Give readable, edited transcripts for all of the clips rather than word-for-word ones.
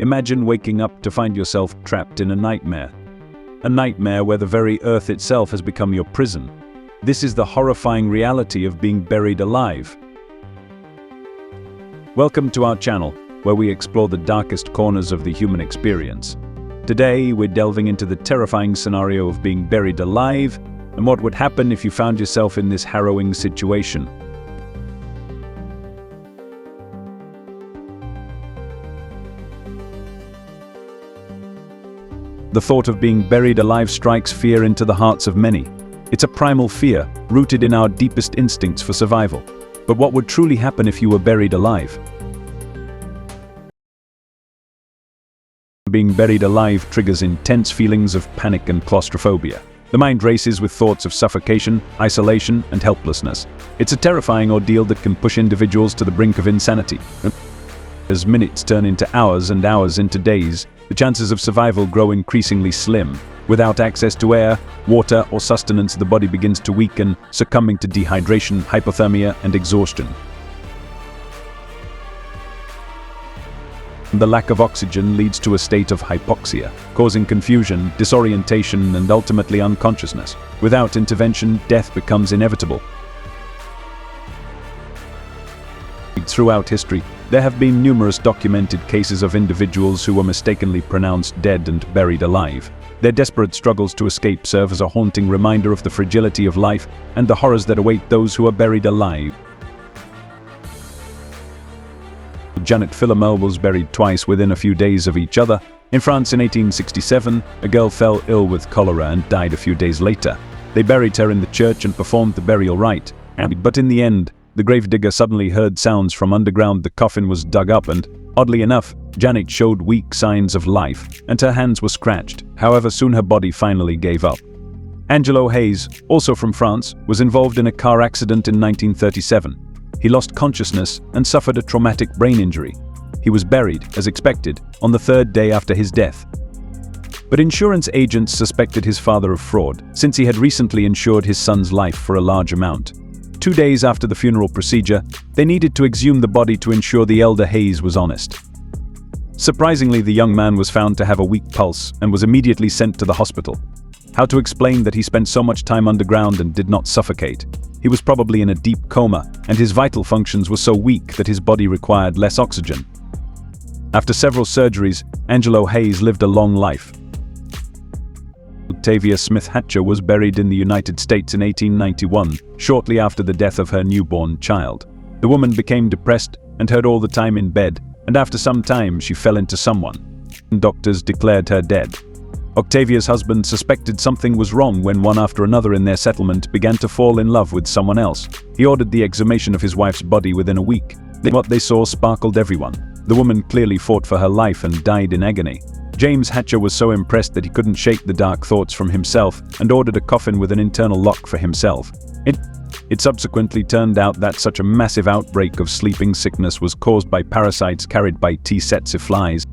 Imagine waking up to find yourself trapped in a nightmare. A nightmare where the very earth itself has become your prison. This is the horrifying reality of being buried alive. Welcome to our channel, where we explore the darkest corners of the human experience. Today, we're delving into the terrifying scenario of being buried alive and what would happen if you found yourself in this harrowing situation. The thought of being buried alive strikes fear into the hearts of many. It's a primal fear, rooted in our deepest instincts for survival. But what would truly happen if you were buried alive? Being buried alive triggers intense feelings of panic and claustrophobia. The mind races with thoughts of suffocation, isolation, and helplessness. It's a terrifying ordeal that can push individuals to the brink of insanity. As minutes turn into hours and hours into days, the chances of survival grow increasingly slim. Without access to air, water, or sustenance, the body begins to weaken, succumbing to dehydration, hypothermia, and exhaustion. The lack of oxygen leads to a state of hypoxia, causing confusion, disorientation, and ultimately unconsciousness. Without intervention, death becomes inevitable. Throughout history, there have been numerous documented cases of individuals who were mistakenly pronounced dead and buried alive. Their desperate struggles to escape serve as a haunting reminder of the fragility of life and the horrors that await those who are buried alive. Janet Philomel was buried twice within a few days of each other. In France in 1867, a girl fell ill with cholera and died a few days later. They buried her in the church and performed the burial rite. But in the end, the gravedigger suddenly heard sounds from underground. The coffin was dug up and, oddly enough, Janet showed weak signs of life, and her hands were scratched. However, soon her body finally gave up. Angelo Hayes, also from France, was involved in a car accident in 1937. He lost consciousness and suffered a traumatic brain injury. He was buried, as expected, on the third day after his death. But insurance agents suspected his father of fraud, since he had recently insured his son's life for a large amount. 2 days after the funeral procedure, they needed to exhume the body to ensure the elder Hayes was honest. Surprisingly, the young man was found to have a weak pulse and was immediately sent to the hospital. How to explain that he spent so much time underground and did not suffocate? He was probably in a deep coma, and his vital functions were so weak that his body required less oxygen. After several surgeries, Angelo Hayes lived a long life. Octavia Smith Hatcher was buried in the United States in 1891, shortly after the death of her newborn child. The woman became depressed and heard all the time in bed, and after some time she fell into someone. Doctors declared her dead. Octavia's husband suspected something was wrong when one after another in their settlement began to fall in love with someone else. He ordered the exhumation of his wife's body within a week. What they saw sparkled everyone. The woman clearly fought for her life and died in agony. James Hatcher was so impressed that he couldn't shake the dark thoughts from himself and ordered a coffin with an internal lock for himself. It subsequently turned out that such a massive outbreak of sleeping sickness was caused by parasites carried by tsetse flies.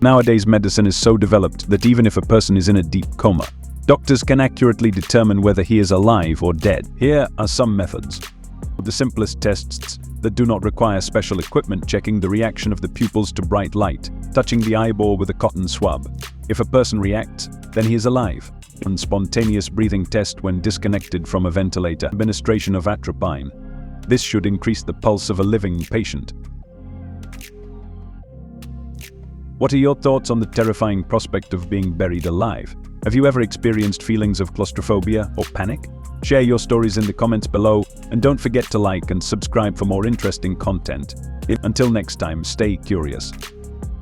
Nowadays, medicine is so developed that even if a person is in a deep coma, doctors can accurately determine whether he is alive or dead. Here are some methods. The simplest tests that do not require special equipment: checking the reaction of the pupils to bright light, touching the eyeball with a cotton swab. If a person reacts, then he is alive. And spontaneous breathing test when disconnected from a ventilator. Administration of atropine. This should increase the pulse of a living patient. What are your thoughts on the terrifying prospect of being buried alive? Have you ever experienced feelings of claustrophobia or panic? Share your stories in the comments below, and don't forget to like and subscribe for more interesting content. Until next time, stay curious.